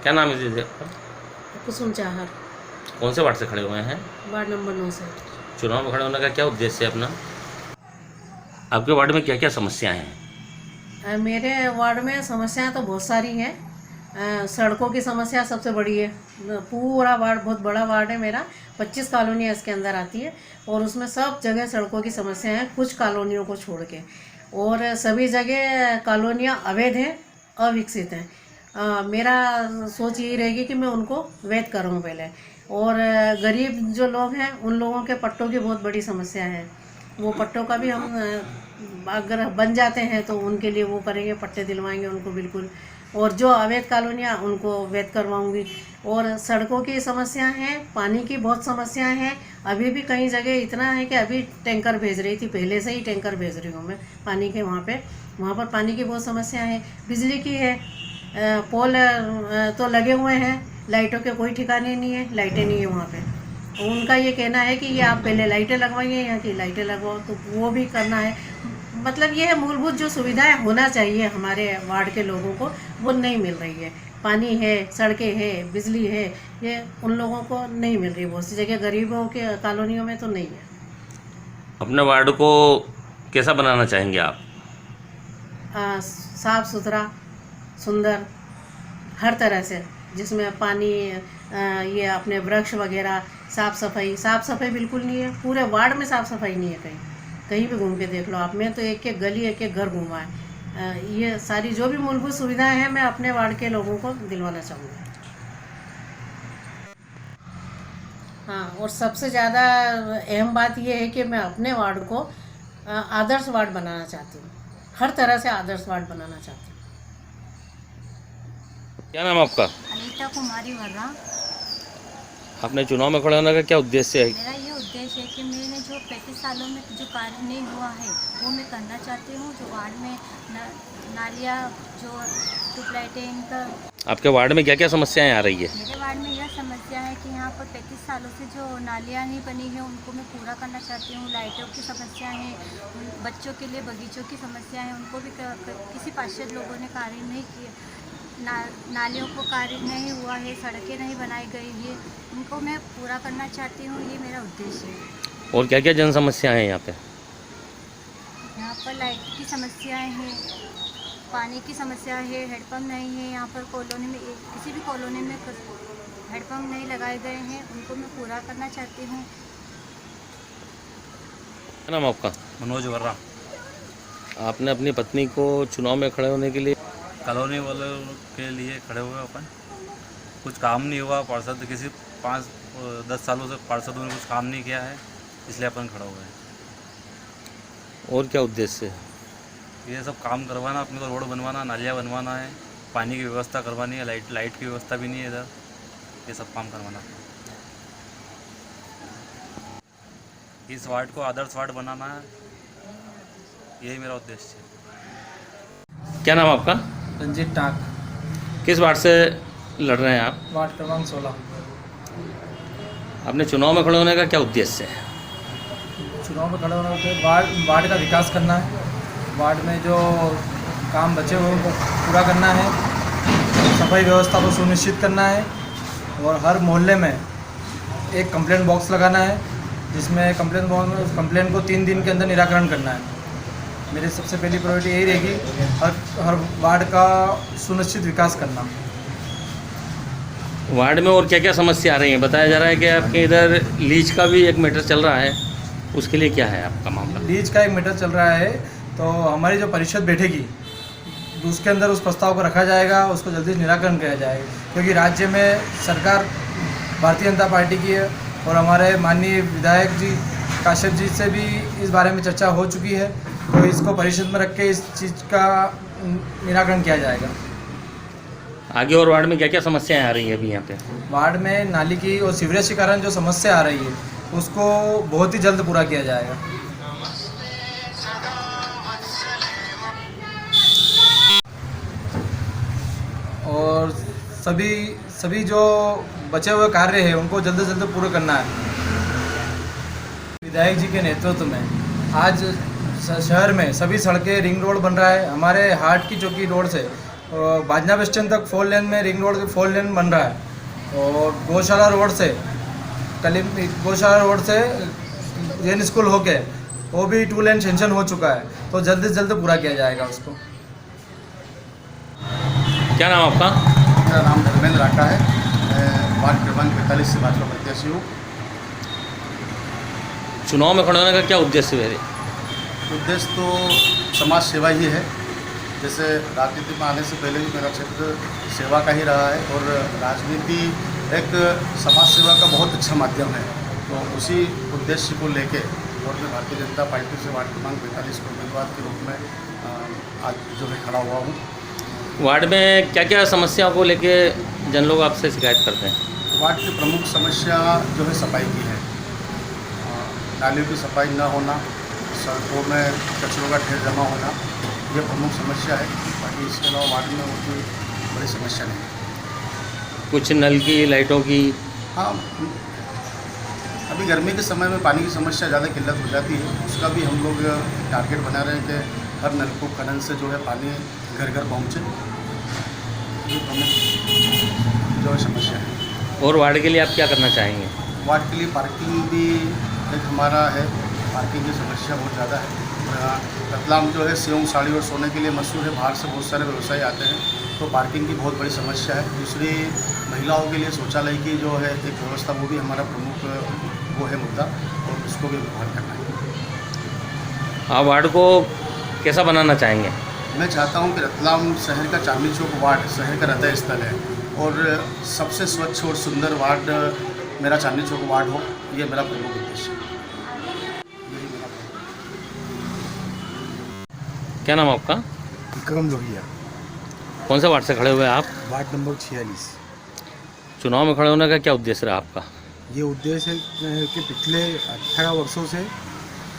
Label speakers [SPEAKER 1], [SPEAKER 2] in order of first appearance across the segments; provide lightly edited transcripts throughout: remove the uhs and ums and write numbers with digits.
[SPEAKER 1] क्या नाम है दीदी आपका?
[SPEAKER 2] कुसुम चाहर।
[SPEAKER 1] कौन से वार्ड से खड़े हुए हैं?
[SPEAKER 2] वार्ड नंबर 9 से।
[SPEAKER 1] चुनाव में खड़े होने का क्या उद्देश्य है अपना? आपके वार्ड में क्या क्या समस्याएं हैं?
[SPEAKER 2] मेरे वार्ड में समस्याएं तो बहुत सारी हैं। सड़कों की समस्या सबसे बड़ी है। पूरा वार्ड बहुत बड़ा वार्ड है मेरा। 25 कॉलोनियाँ इसके अंदर आती है और उसमें सब जगह सड़कों की समस्या है, कुछ कॉलोनियों को छोड़ के। और सभी जगह कॉलोनियाँ अवैध हैं, अविकसित हैं। मेरा सोच यही रहेगी कि मैं उनको वैध करूँ पहले। और गरीब जो लोग हैं उन लोगों के पट्टों की बहुत बड़ी समस्या है। वो पट्टों का भी हम अगर बन जाते हैं तो उनके लिए वो करेंगे, पट्टे दिलवाएंगे उनको बिल्कुल। और जो अवैध कॉलोनियाँ उनको वैध करवाऊंगी। और सड़कों की समस्या है, पानी की बहुत समस्याएं हैं। अभी भी कई जगह इतना है कि अभी टैंकर भेज रही थी, पहले से ही टैंकर भेज रही हूँ मैं पानी के। वहाँ पर पानी की बहुत समस्या है। बिजली की है। पोल तो लगे हुए हैं, लाइटों के कोई ठिकाने नहीं है, लाइटें नहीं है वहाँ पे। उनका ये कहना है कि ये आप पहले लाइटें लगवाइए, यहाँ की लाइटें लगवाओ, तो वो भी करना है। मतलब ये है, मूलभूत जो सुविधाएं होना चाहिए हमारे वार्ड के लोगों को वो नहीं मिल रही है। पानी है, सड़कें है, बिजली है, ये उन लोगों को नहीं मिल रही। बहुत सी जगह गरीबों के कॉलोनियों में तो नहीं है।
[SPEAKER 1] अपने वार्ड को कैसा बनाना चाहेंगे आप?
[SPEAKER 2] साफ सुथरा, सुंदर, हर तरह से, जिसमें पानी, ये अपने वृक्ष वगैरह, साफ सफाई बिल्कुल नहीं है। पूरे वार्ड में साफ सफाई नहीं है। कहीं कहीं भी घूम के देख लो आप। मैं तो एक एक गली, एक एक घर घूमा है। ये सारी जो भी मूलभूत सुविधाएं हैं मैं अपने वार्ड के लोगों को दिलवाना चाहूँगी। हाँ, और सबसे ज़्यादा अहम बात यह है कि मैं अपने वार्ड को आदर्श वार्ड बनाना चाहती हूँ। हर तरह से आदर्श वार्ड बनाना चाहती हूँ।
[SPEAKER 1] क्या नाम है आपका?
[SPEAKER 3] अनीता कुमारी वर्रा।
[SPEAKER 1] आपने चुनाव में खड़े होने का क्या उद्देश्य है?
[SPEAKER 3] मेरा ये उद्देश्य है कि मैंने जो 35 सालों में जो कार्य नहीं हुआ है वो मैं करना चाहती हूँ। जो वार्ड में नालियाँ, जो ट्यूबलाइटें, इनका।
[SPEAKER 1] आपके वार्ड में क्या क्या समस्याएं आ रही है?
[SPEAKER 3] मेरे वार्ड में यह समस्या है कि यहाँ पर 35 सालों से जो नालियाँ नहीं बनी है उनको मैं पूरा करना चाहती हूँ। लाइटों की समस्या है, बच्चों के लिए बगीचों की समस्या है, उनको भी किसी पार्षद लोगों ने कार्य नहीं किया। नालियों को कार्य नहीं हुआ है, सड़कें नहीं बनाई गई है, उनको मैं पूरा करना चाहती हूँ। ये मेरा उद्देश्य है।
[SPEAKER 1] और क्या क्या जन समस्याएं हैं यहाँ पे?
[SPEAKER 3] यहाँ पर लाइट की समस्याएं हैं, पानी की समस्या है, हेडपम्प नहीं है यहाँ पर। कॉलोनी में किसी भी कॉलोनी में हेडपम्प नहीं लगाए गए हैं, उनको मैं पूरा करना चाहती हूँ।
[SPEAKER 1] क्या नाम है आपका?
[SPEAKER 4] मनोज वर्रा।
[SPEAKER 1] आपने अपनी पत्नी को चुनाव में खड़े होने के लिए
[SPEAKER 4] कॉलोनी वालों के लिए खड़े हुए अपन। कुछ काम नहीं हुआ, पार्षद किसी 5-10 सालों से पार्षदों ने कुछ काम नहीं किया है, इसलिए अपन खड़ा हुए हैं।
[SPEAKER 1] और क्या उद्देश्य है?
[SPEAKER 4] ये सब काम करवाना, अपने को रोड बनवाना, नालियाँ बनवाना है, पानी की व्यवस्था करवानी है, लाइट की व्यवस्था भी नहीं है इधर, ये सब काम करवाना। इस वार्ड को आदर्श वार्ड बनाना है, यही मेरा उद्देश्य है।
[SPEAKER 1] क्या नाम है आपका?
[SPEAKER 5] रंजीत टाक।
[SPEAKER 1] किस वार्ड से लड़ रहे हैं आप?
[SPEAKER 5] वार्ड क्रमांक 16।
[SPEAKER 1] अपने चुनाव में खड़े होने का क्या उद्देश्य है?
[SPEAKER 5] चुनाव में खड़े होने के वार्ड का विकास करना है। वार्ड में जो काम बचे हुए उनको पूरा करना है, सफाई व्यवस्था को सुनिश्चित करना है और हर मोहल्ले में एक कंप्लेंट बॉक्स लगाना है, जिसमें कंप्लेंट को 3 दिन के अंदर निराकरण करना है। मेरी सबसे पहली प्रायोरिटी यही रहेगी, हर वार्ड का सुनिश्चित विकास करना।
[SPEAKER 1] वार्ड में और क्या क्या समस्या आ रही है? बताया जा रहा है कि आपके इधर लीज का भी एक मैटर चल रहा है, उसके लिए क्या है आपका मामला?
[SPEAKER 5] लीज का एक मैटर चल रहा है, तो हमारी जो परिषद बैठेगी उसके अंदर उस प्रस्ताव को रखा जाएगा, उसको जल्दी निराकरण किया जाएगा। क्योंकि राज्य में सरकार भारतीय जनता पार्टी की है और हमारे माननीय विधायक जी काश्यप जी से भी इस बारे में चर्चा हो चुकी है, तो इसको परिषद में रख के इस चीज़ का निराकरण किया जाएगा।
[SPEAKER 1] आगे और वार्ड में क्या क्या समस्याएं आ रही है अभी यहाँ पे?
[SPEAKER 5] वार्ड में नाली की और सीवरेज के कारण जो समस्या आ रही है उसको बहुत ही जल्द पूरा किया जाएगा। और सभी जो बचे हुए कार्य हैं उनको जल्द से जल्द पूरा करना है। विधायक जी के नेतृत्व में आज शहर में सभी सड़कें, रिंग रोड बन रहा है। हमारे हाट की चौकी रोड से बाजना बस स्टैंड तक 4 लेन में रिंग रोड के 4 लेन बन रहा है। और गौशाला रोड से गौशाला रोड से जैन स्कूल होके वो भी 2 लेन सेंक्शन हो चुका है, तो जल्दी से जल्द पूरा किया जाएगा उसको।
[SPEAKER 1] क्या नाम आपका?
[SPEAKER 6] मेरा नाम धर्मेंद्र राठा है। मैं वार्ड क्रमांक 45 से भाजपा प्रत्याशी हूँ।
[SPEAKER 1] चुनाव में खड़े होने का क्या उद्देश्य है?
[SPEAKER 6] उद्देश्य तो समाज सेवा ही है। जैसे राजनीति में आने से पहले भी मेरा क्षेत्र सेवा का ही रहा है और राजनीति एक समाज सेवा का बहुत अच्छा माध्यम है। तो उसी उद्देश्य को लेके और मैं भारतीय जनता पार्टी से वार्ड क्रमांक 45 को उम्मीदवार के रूप में आज जो है खड़ा हुआ हूँ।
[SPEAKER 1] वार्ड में क्या क्या समस्याओं को लेके जन लोग आपसे शिकायत करते हैं?
[SPEAKER 6] वार्ड की प्रमुख समस्या जो है सफाई की है। नालियों की सफाई न होना, सड़कों में कचरों का ढेर जमा होना, ये प्रमुख समस्या है। बाकी इसके अलावा वार्ड में और कोई बड़ी समस्या नहीं।
[SPEAKER 1] कुछ नल की, लाइटों की?
[SPEAKER 6] हाँ, अभी गर्मी के समय में पानी की समस्या ज़्यादा किल्लत हो जाती है। उसका भी हम लोग टारगेट बना रहे हैं कि हर नलकूप खनन से जो है पानी घर घर पहुँचे। ये प्रमुख जो है समस्या है।
[SPEAKER 1] और वार्ड के लिए आप क्या करना चाहेंगे?
[SPEAKER 6] वार्ड के लिए पार्किंग भी एक हमारा है। पार्किंग की समस्या बहुत ज़्यादा है। रतलाम जो है सेव, साड़ी और सोने के लिए मशहूर है। बाहर से बहुत सारे व्यवसायी आते हैं, तो पार्किंग की बहुत बड़ी समस्या है। दूसरी, महिलाओं के लिए शौचालय की जो है एक व्यवस्था, वो भी हमारा प्रमुख वो है मुद्दा, और उसको भी व्यवहार करना है।
[SPEAKER 1] आप वार्ड को कैसा बनाना चाहेंगे?
[SPEAKER 6] मैं चाहता हूं कि रतलाम शहर का चांदनी चौक वार्ड शहर का हृदय स्थल है और सबसे स्वच्छ और सुंदर वार्ड मेरा चांदनी चौक वार्ड हो। ये मेरा प्रमुख उद्देश्य है।
[SPEAKER 1] क्या नाम आपका?
[SPEAKER 7] विक्रम लोहिया,
[SPEAKER 1] कौन से वार्ड से खड़े हुए हैं आप?
[SPEAKER 7] Ward number 46।
[SPEAKER 1] चुनाव में खड़े होने का क्या उद्देश्य रहा आपका?
[SPEAKER 7] ये उद्देश्य है कि पिछले 18 वर्षों से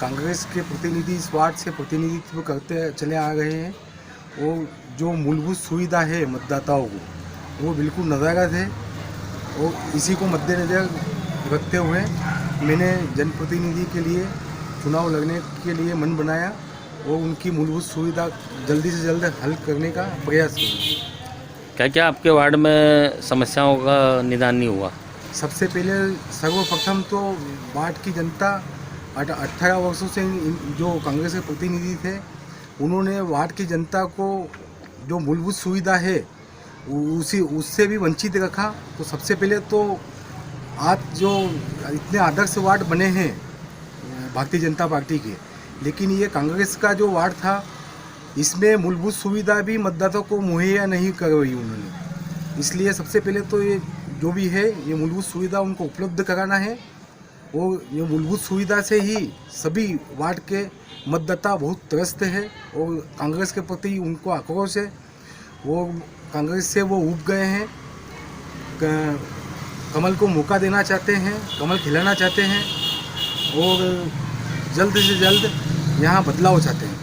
[SPEAKER 7] कांग्रेस के प्रतिनिधि इस वार्ड से प्रतिनिधित्व करते चले आ रहे हैं। और जो मूलभूत सुविधा है मतदाताओं को, वो बिल्कुल नज़ारत है। और इसी को मद्देनज़र रखते हुए मैंने जनप्रतिनिधि के लिए चुनाव लड़ने के लिए मन बनाया और उनकी मूलभूत सुविधा जल्दी से जल्द हल करने का प्रयास करूँगा।
[SPEAKER 1] क्या क्या आपके वार्ड में समस्याओं का निदान नहीं हुआ?
[SPEAKER 7] सबसे पहले सर्वप्रथम तो वार्ड की जनता 18 वर्षों से जो कांग्रेस के प्रतिनिधि थे, उन्होंने वार्ड की जनता को जो मूलभूत सुविधा है उससे भी वंचित रखा। तो सबसे पहले तो आज जो इतने आदर्श वार्ड बने हैं भारतीय जनता पार्टी के, लेकिन ये कांग्रेस का जो वार्ड था, इसमें मूलभूत सुविधा भी मतदाताओं को मुहैया नहीं करवाई उन्होंने। इसलिए सबसे पहले तो ये जो भी है, ये मूलभूत सुविधा उनको उपलब्ध कराना है। और ये मूलभूत सुविधा से ही सभी वार्ड के मतदाता बहुत त्रस्त है और कांग्रेस के प्रति उनको आक्रोश है। वो कांग्रेस से वो उब गए हैं, कमल को मौका देना चाहते हैं, कमल खिलाना चाहते हैं और जल्द से जल्द यहाँ बदलाव चाहते हैं।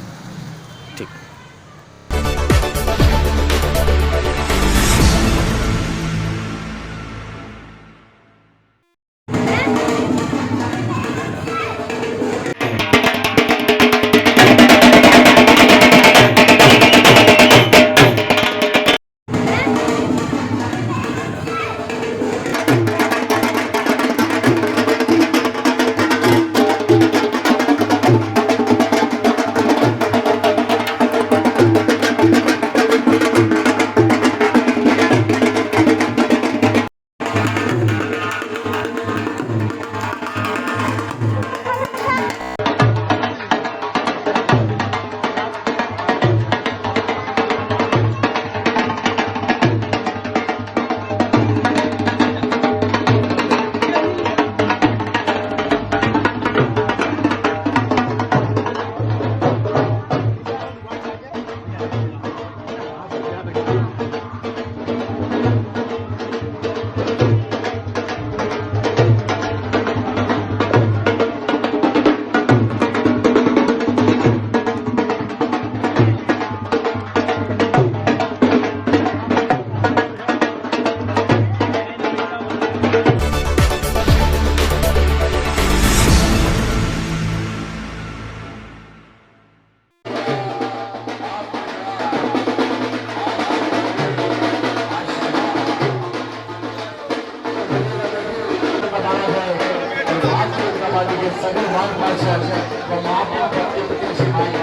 [SPEAKER 8] के सभी वार्ड पार्षद व महापौर के प्रति सेवाएं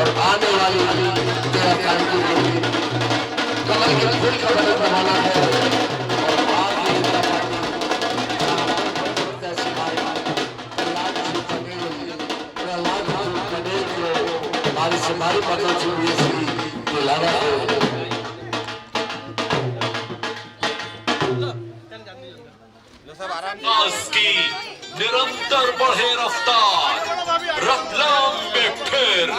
[SPEAKER 8] और आने वाली 13 तारीख को कमल के फूल का बटन दबाना है और भारतीय जनता पार्टी हमारी समारी पकड़ चुकी है दिलाना है।
[SPEAKER 9] आज की निरंतर बढ़े रफ्तार, रतलाम में फिर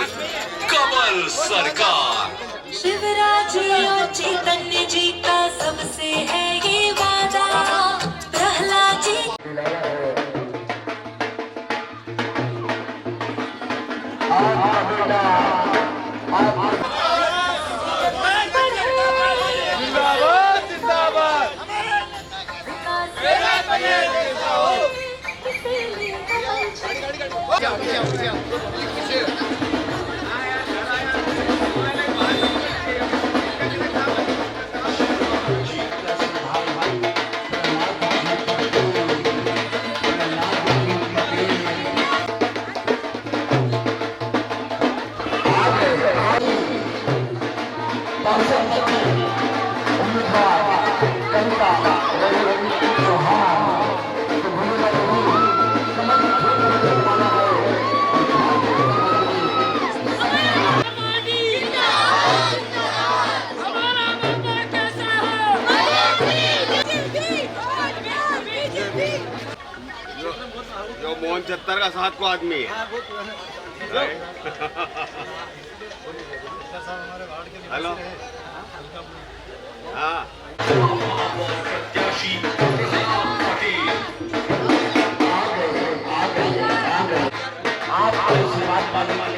[SPEAKER 9] कमल सरकार।
[SPEAKER 10] शिवराज और चैतन्य जी का सबसे है ये वादा, प्रहलाद जी
[SPEAKER 11] जो मोहन चत्तर का 7 को आदमी है। हेलो हाँ
[SPEAKER 8] आप